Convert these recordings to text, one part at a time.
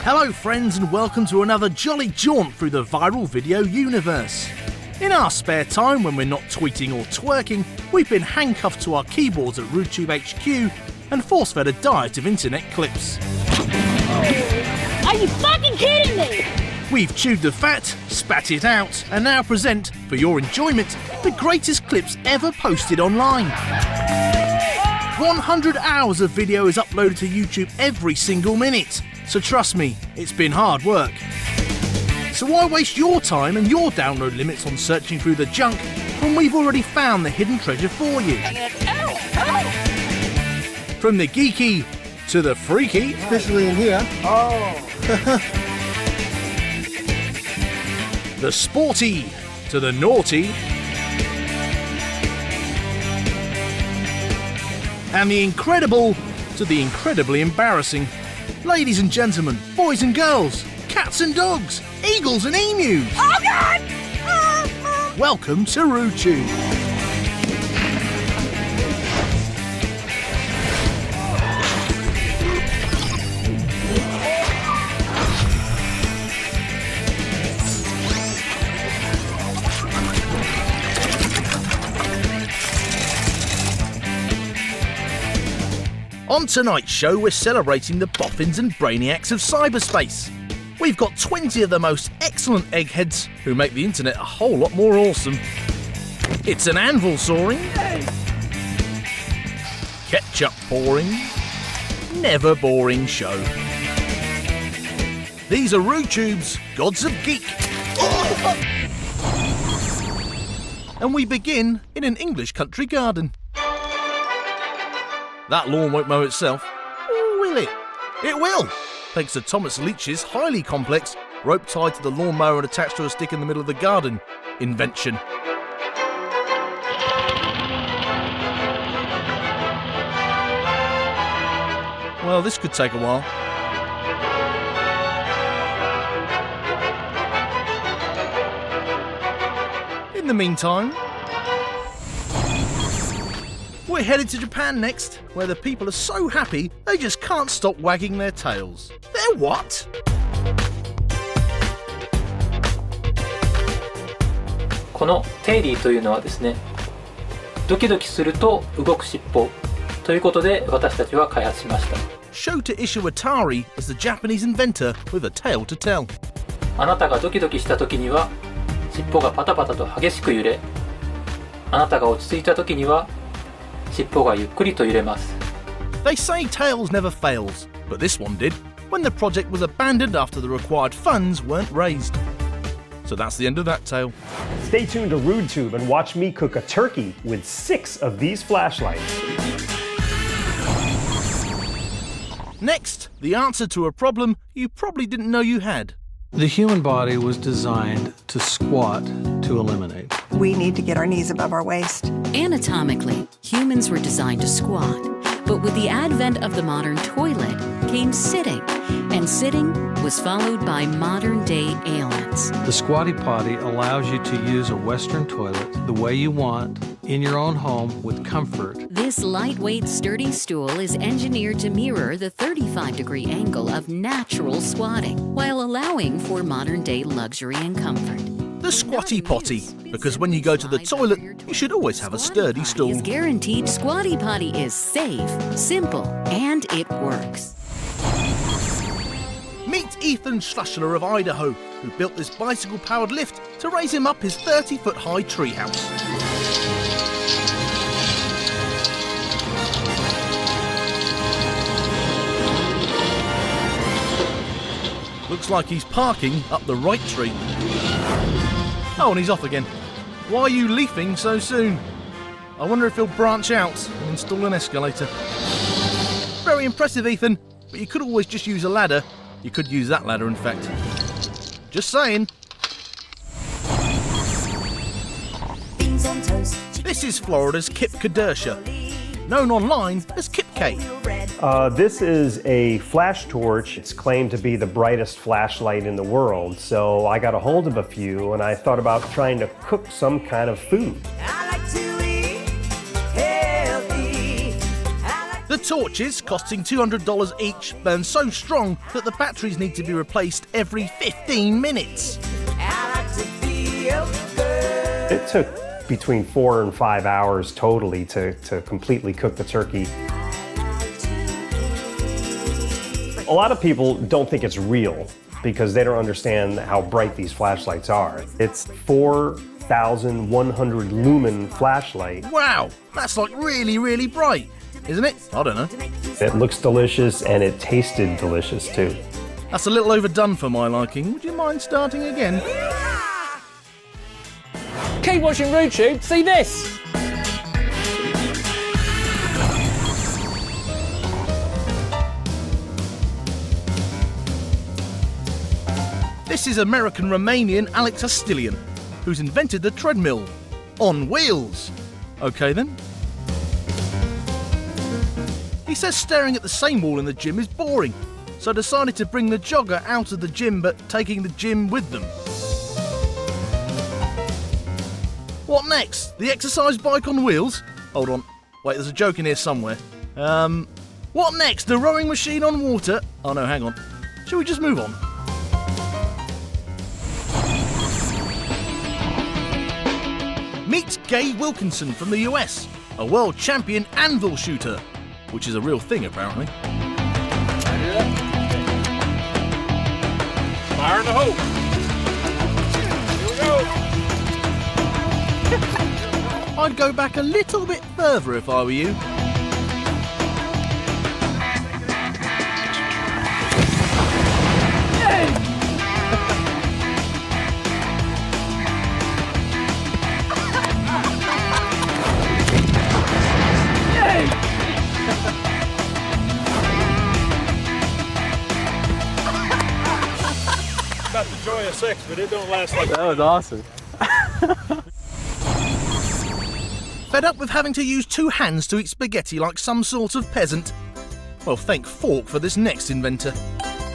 Hello friends and welcome to another jolly jaunt through the viral video universe. In our spare time when we're not tweeting or twerking, we've been handcuffed to our keyboards at RudeTube HQ and force-fed a diet of internet clips. Are you fucking kidding me? We've chewed the fat, spat it out, and now present, for your enjoyment, the greatest clips ever posted online. 100 hours of video is uploaded to YouTube every single minute, so trust me, it's been hard work. So why waste your time and your download limits on searching through the junk when we've already found the hidden treasure for you? From the geeky to the freaky, Especially in here. the sporty to the naughty, and the incredible to the incredibly embarrassing. Ladies and gentlemen, boys and girls, cats and dogs, eagles and emus. Oh God! Welcome to RudeTube. On tonight's show, we're celebrating the boffins and brainiacs of cyberspace. We've got 20 of the most excellent eggheads who make the internet a whole lot more awesome. It's an anvil soaring, ketchup pouring, never boring show. These are RudeTube's Gods of Geek. And we begin in an English country garden. That lawn won't mow itself, or will it? It will, thanks to Thomas Leach's highly complex, rope tied to the lawnmower and attached to a stick in the middle of the garden invention. Well, this could take a while. In the meantime, we're headed to Japan next, where the people are so happy they just can't stop wagging their tails. They're what? このテイリーというのはですね、ドキドキすると動く尻尾ということで私たちは開発しました。 Shota Ishiwatari is the Japanese inventor with a tale to tell. あなたがドキドキした時には尻尾がパタパタと激しく揺れ、あなたが落ち着いた時には尻尾がゆっくりと揺れます。 They say Tails never fails, but this one did, when the project was abandoned after the required funds weren't raised. So that's the end of that tale. Stay tuned to RudeTube and watch me cook a turkey with 6 of these flashlights. Next, the answer to a problem you probably didn't know you had. The human body was designed to squat to eliminate. We need to get our knees above our waist. Anatomically, humans were designed to squat, but with the advent of the modern toilet came sitting, and sitting was followed by modern-day ailments. The squatty potty allows you to use a Western toilet the way you want, in your own home with comfort. This lightweight, sturdy stool is engineered to mirror the 35-degree angle of natural squatting, while allowing for modern-day luxury and comfort. The squatty potty, because when you go to the toilet, you should always have a sturdy stool. Is guaranteed Squatty Potty is safe, simple, and it works. Meet Ethan Schlussler of Idaho, who built this bicycle-powered lift to raise him up his 30-foot-high treehouse. Looks like he's parking up the right tree. Oh, and he's off again. Why are you leafing so soon? I wonder if he'll branch out and install an escalator. Very impressive, Ethan, but you could always just use a ladder. You could use that ladder, in fact. Just saying. This is Florida's Kip Kadersha, known online as Kip K. This is a flash torch. It's claimed to be the brightest flashlight in the world. So I got a hold of a few and I thought about trying to cook some kind of food. The torches, costing $200 each, burn so strong that the batteries need to be replaced every 15 minutes. It took between 4 and 5 hours totally to completely cook the turkey. A lot of people don't think it's real because they don't understand how bright these flashlights are. It's 4,100 lumen flashlight. Wow, that's like really, really bright, isn't it? I don't know. It looks delicious and it tasted delicious too. That's a little overdone for my liking. Would you mind starting again? Keep watching RootTube, see this! This is American-Romanian Alex Astilian, who's invented the treadmill. On wheels! Okay then. He says staring at the same wall in the gym is boring, so decided to bring the jogger out of the gym but taking the gym with them. What next? The exercise bike on wheels? Hold on. Wait, there's a joke in here somewhere. What next? The rowing machine on water? Oh no, hang on. Shall we just move on? Meet Gay Wilkinson from the US, a world champion anvil shooter, which is a real thing apparently. Fire in the hole! Here we go! I'd go back a little bit further if I were you. About the joy of sex, but it don't last like That was awesome. Fed up with having to use two hands to eat spaghetti like some sort of peasant? Well, thank fork for this next inventor.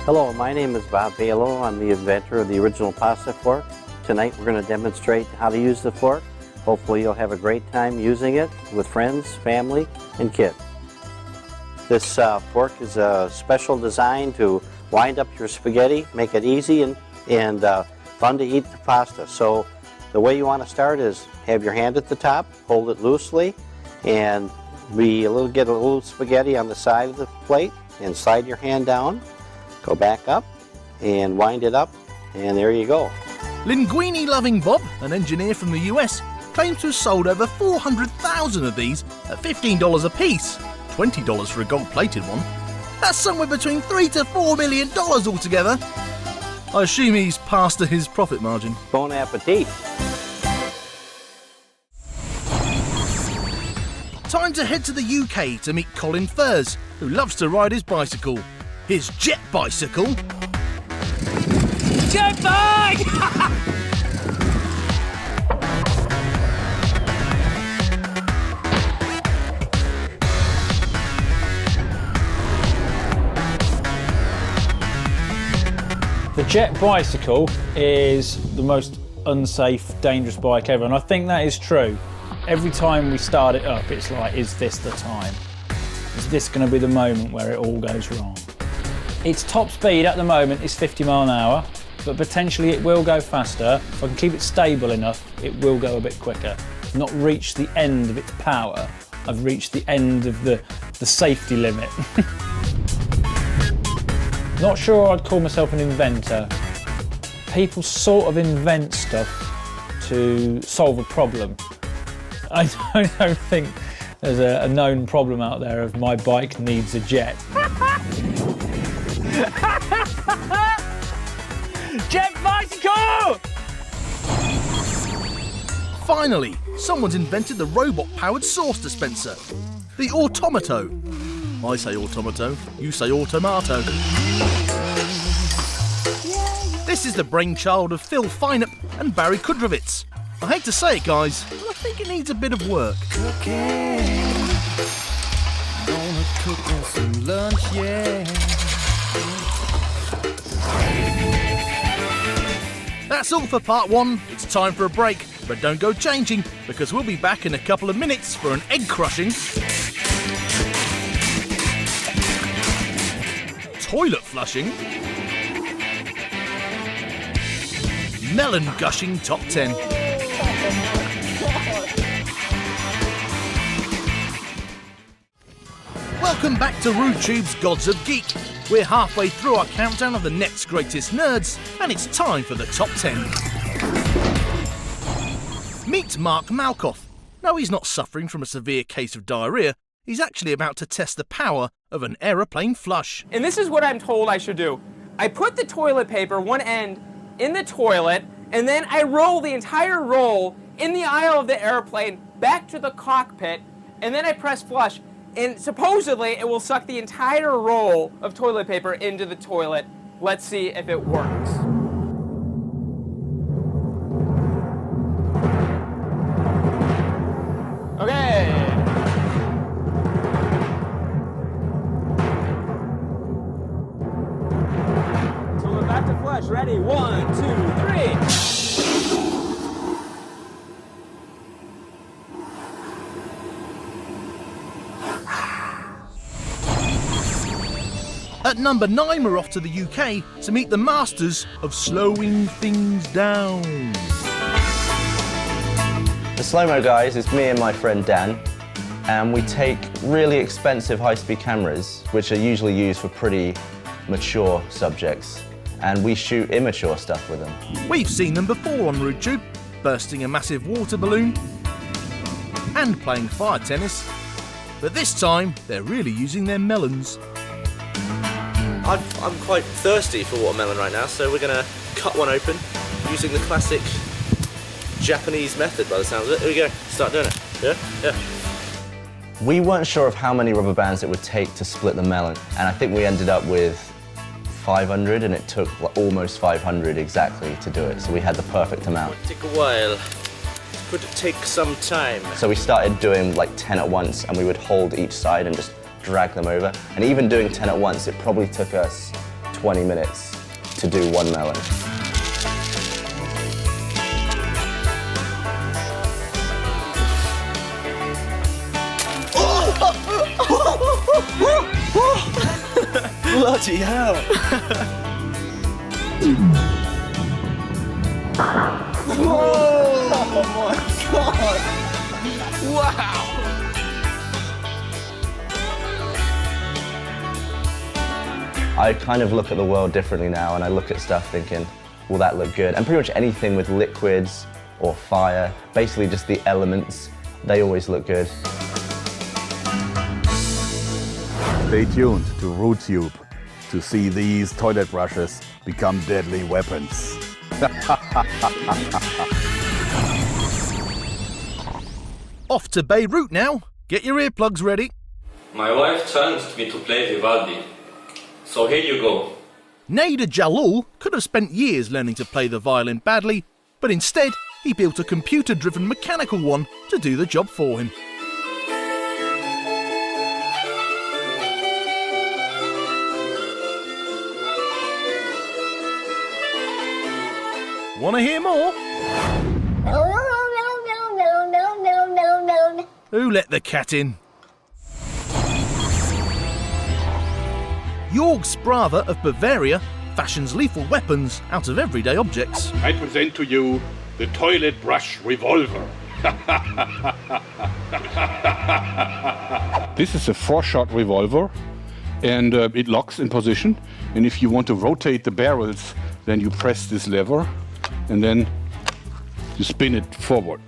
Hello, my name is Bob Balo. I'm the inventor of the original pasta fork. Tonight we're going to demonstrate how to use the fork. Hopefully you'll have a great time using it with friends, family, and kids. This fork is a special design to wind up your spaghetti, make it easy and fun to eat the pasta. So the way you want to start is have your hand at the top, hold it loosely, and get a little spaghetti on the side of the plate, and slide your hand down, go back up, and wind it up, and there you go. Linguini-loving Bob, an engineer from the US, claims to have sold over 400,000 of these at $15 a piece, $20 for a gold-plated one. That's somewhere between $3 to $4 million altogether. I assume he's passed to his profit margin. Bon appetit. Time to head to the UK to meet Colin Furs, who loves to ride his bicycle. His jet bicycle. jet bike! The jet bicycle is the most unsafe, dangerous bike ever, and I think that is true. Every time we start it up, it's like, is this the time? Is this going to be the moment where it all goes wrong? Its top speed at the moment is 50 miles an hour, but potentially it will go faster. If I can keep it stable enough, it will go a bit quicker. I've not reached the end of its power. I've reached the end of the safety limit. Not sure I'd call myself an inventor. People sort of invent stuff to solve a problem. I don't think there's a known problem out there of my bike needs a jet. Jet bicycle! Finally, someone's invented the robot-powered sauce dispenser, the Automato. I say automato, you say automato. This is the brainchild of Phil Feinup and Barry Kudrowitz. I hate to say it, guys, but I think it needs a bit of work. Gonna cook us some lunch, yeah. That's all for part one. It's time for a break, but don't go changing because we'll be back in a couple of minutes for an egg crushing. toilet flushing. Melon gushing top 10. Welcome back to RudeTube's Gods of Geek. We're halfway through our countdown of the net's greatest nerds, and it's time for the top 10. Meet Mark Malkoff. No, he's not suffering from a severe case of diarrhea. He's actually about to test the power of an aeroplane flush. And this is what I'm told I should do. I put the toilet paper, one end, in the toilet, and then I roll the entire roll in the aisle of the airplane back to the cockpit, and then I press flush. And supposedly it will suck the entire roll of toilet paper into the toilet. Let's see if it works. Okay. So we're back to flush. Ready? 1, 2, 3. At number 9, we're off to the UK to meet the masters of slowing things down. The slow-mo guys is me and my friend Dan, and we take really expensive high-speed cameras, which are usually used for pretty mature subjects, and we shoot immature stuff with them. We've seen them before on RudeTube, bursting a massive water balloon and playing fire tennis, but this time they're really using their melons. I'm quite thirsty for watermelon right now, so we're going to cut one open using the classic Japanese method by the sounds of it. Here we go, start doing it. Yeah. We weren't sure of how many rubber bands it would take to split the melon, and I think we ended up with 500, and it took almost 500 exactly to do it, so we had the perfect amount. It would take a while. Could take some time. So we started doing like 10 at once, and we would hold each side and just drag them over. And even doing 10 at once, it probably took us 20 minutes to do one melon. Bloody hell! Oh my god! Wow! I kind of look at the world differently now, and I look at stuff thinking, will that look good? And pretty much anything with liquids or fire, basically just the elements, they always look good. Stay tuned to RudeTube to see these toilet brushes become deadly weapons. Off to Beirut now. Get your earplugs ready. My wife challenged me to play Vivaldi, so here you go. Nader Jalal could have spent years learning to play the violin badly, but instead he built a computer-driven mechanical one to do the job for him. Want to hear more? Who let the cat in? Jörg Sprava of Bavaria fashions lethal weapons out of everyday objects. I present to you the toilet brush revolver. This is a 4-shot revolver, and it locks in position. And if you want to rotate the barrels, then you press this lever, and then you spin it forward.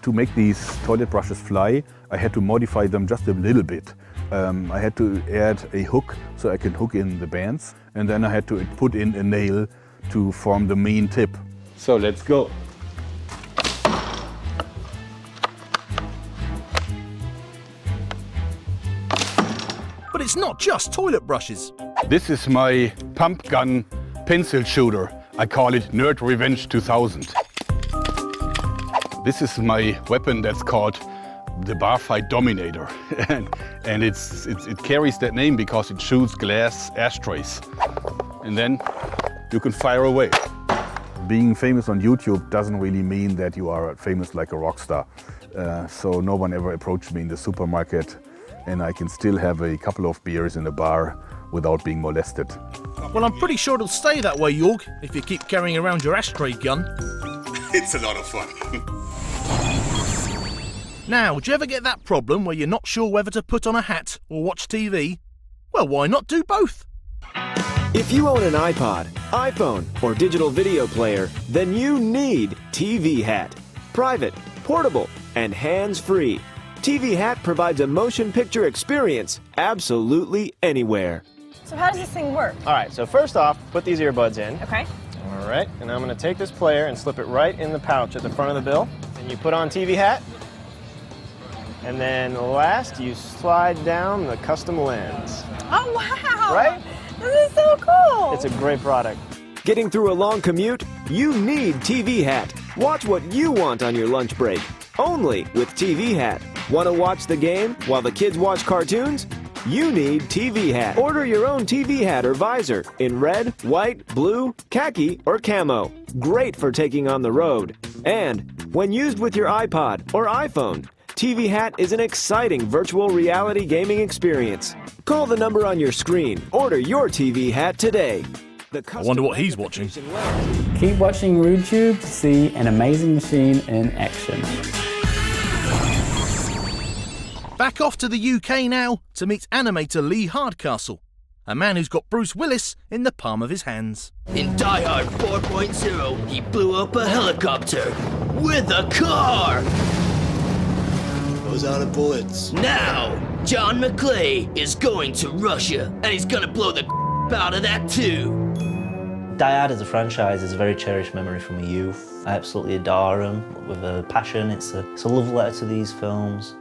To make these toilet brushes fly, I had to modify them just a little bit. I had to add a hook so I can hook in the bands, and then I had to put in a nail to form the main tip. So let's go. But it's not just toilet brushes. This is my pump gun pencil shooter. I call it Nerd Revenge 2000. This is my weapon that's called the Bar Fight Dominator. and it carries that name because it shoots glass ashtrays. And then you can fire away. Being famous on YouTube doesn't really mean that you are famous like a rock star. So no one ever approached me in the supermarket, and I can still have a couple of beers in a bar without being molested. Well, I'm pretty sure it'll stay that way, Jorg, if you keep carrying around your ashtray gun. It's a lot of fun. Now, do you ever get that problem where you're not sure whether to put on a hat or watch TV? Well, why not do both? If you own an iPod, iPhone, or digital video player, then you need TV Hat. Private, portable, and hands-free. TV Hat provides a motion picture experience absolutely anywhere. So how does this thing work? All right, so first off, put these earbuds in. Okay. All right, and I'm gonna take this player and slip it right in the pouch at the front of the bill. And you put on TV Hat. And then last, you slide down the custom lens. Oh, wow. Right? This is so cool. It's a great product. Getting through a long commute? You need TV Hat. Watch what you want on your lunch break. Only with TV Hat. Want to watch the game while the kids watch cartoons? You need TV Hat. Order your own TV hat or visor in red, white, blue, khaki, or camo. Great for taking on the road. And when used with your iPod or iPhone, TV Hat is an exciting virtual reality gaming experience. Call the number on your screen. Order your TV Hat today. I wonder what he's watching. Keep watching RudeTube to see an amazing machine in action. Back off to the UK now to meet animator Lee Hardcastle, a man who's got Bruce Willis in the palm of his hands. In Die Hard 4.0, he blew up a helicopter with a car. Goes out of bullets. Now, John McClane is going to Russia, and he's gonna blow the out of that too. Die Hard as a franchise is a very cherished memory from my youth. I absolutely adore them with a passion. It's a love letter to these films.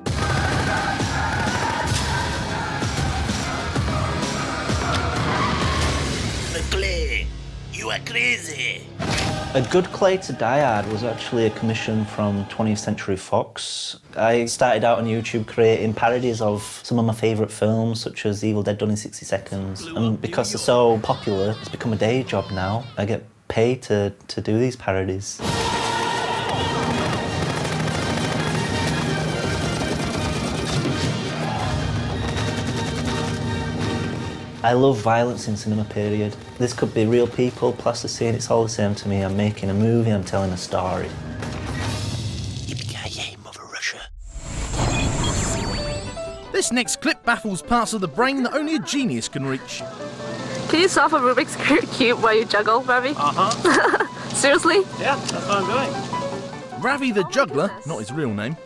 McClane, you are crazy. A good clay to Die Hard was actually a commission from 20th Century Fox. I started out on YouTube creating parodies of some of my favourite films, such as Evil Dead Done in 60 Seconds. And because they're so popular, it's become a day job now. I get paid to do these parodies. I love violence in cinema, period. This could be real people, plasticine, it's all the same to me. I'm making a movie, I'm telling a story. Yippee-ki-yay, Mother Russia. This next clip baffles parts of the brain that only a genius can reach. Can you solve a Rubik's Cube while you juggle, Ravi? Uh-huh. Seriously? Yeah, that's what I'm doing. Ravi the Juggler, not his real name,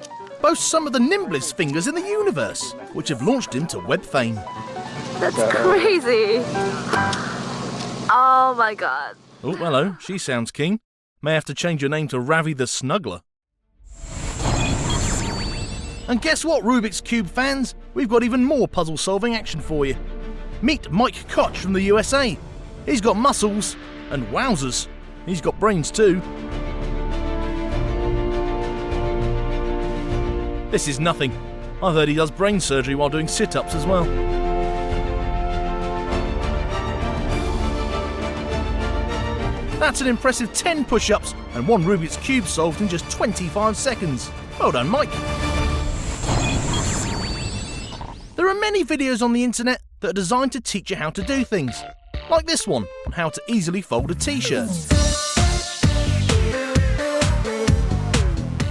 boasts some of the nimblest fingers in the universe, which have launched him to web fame. That's crazy. Oh my god. Oh, hello, she sounds keen. May have to change your name to Ravi the Snuggler. And guess what, Rubik's Cube fans? We've got even more puzzle-solving action for you. Meet Mike Koch from the USA. He's got muscles, and wowzers, he's got brains too. This is nothing. I've heard he does brain surgery while doing sit-ups as well. That's an impressive 10 push-ups and one Rubik's Cube solved in just 25 seconds. Well done, Mike. There are many videos on the internet that are designed to teach you how to do things, like this one on how to easily fold a t-shirt.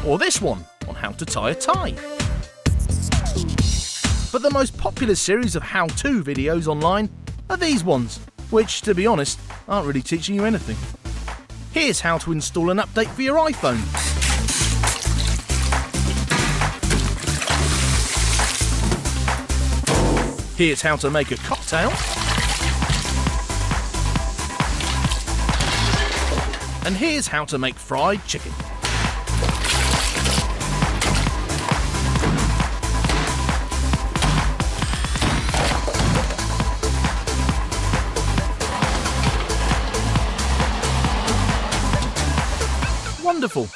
Or this one on how to tie a tie. But the most popular series of how-to videos online are these ones, which, to be honest, aren't really teaching you anything. Here's how to install an update for your iPhone. Here's how to make a cocktail. And here's how to make fried chicken. Wonderful.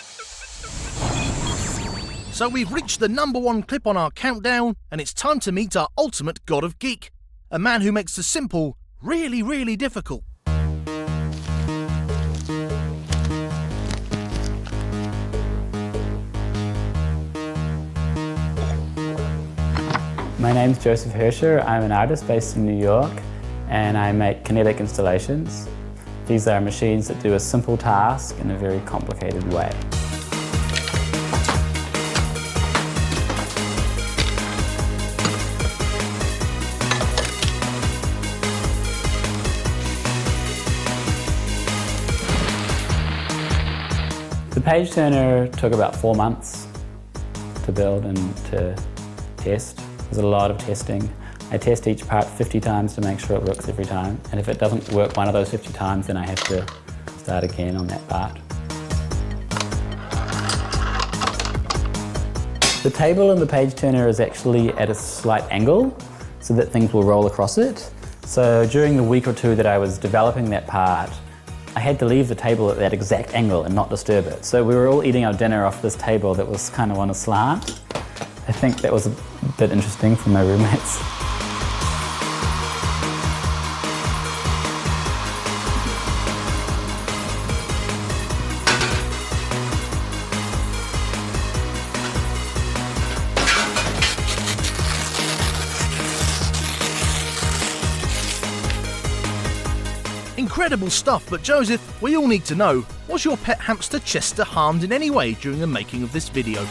So we've reached the #1 clip on our countdown, and it's time to meet our ultimate God of Geek, a man who makes the simple really, really difficult. My name's Joseph Hirscher. I'm an artist based in New York. and I make kinetic installations. These are machines that do a simple task in a very complicated way. The page turner took about 4 months to build and to test. There's a lot of testing. I test each part 50 times to make sure it works every time. And if it doesn't work one of those 50 times, then I have to start again on that part. The table in the page turner is actually at a slight angle so that things will roll across it. So during the week or two that I was developing that part, I had to leave the table at that exact angle and not disturb it. So we were all eating our dinner off this table that was kind of on a slant. I think that was a bit interesting for my roommates. Incredible stuff, but Joseph, we all need to know, was your pet hamster Chester harmed in any way during the making of this video?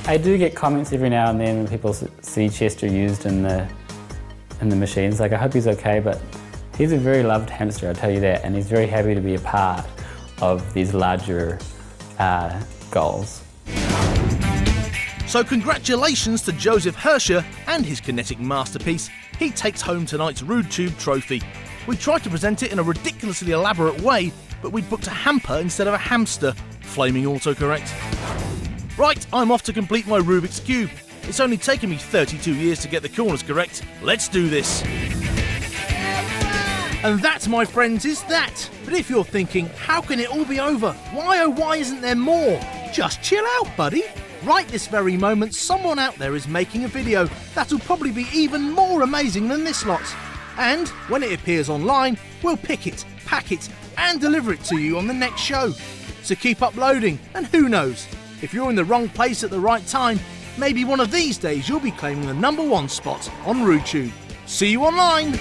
I do get comments every now and then when people see Chester used in the machines. Like, I hope he's okay, but he's a very loved hamster, I'll tell you that, and he's very happy to be a part of these larger goals. So congratulations to Joseph Herscher and his kinetic masterpiece. He takes home tonight's Rude Tube trophy. We tried to present it in a ridiculously elaborate way, but we'd booked a hamper instead of a hamster. Flaming autocorrect. Right, I'm off to complete my Rubik's Cube. It's only taken me 32 years to get the corners correct. Let's do this. And that, my friends, is that. But if you're thinking, how can it all be over? Why oh why isn't there more? Just chill out, buddy. Right this very moment, someone out there is making a video that'll probably be even more amazing than this lot. And when it appears online, we'll pick it, pack it, and deliver it to you on the next show. So keep uploading, and who knows, if you're in the wrong place at the right time, maybe one of these days you'll be claiming the #1 spot on RudeTube. See you online!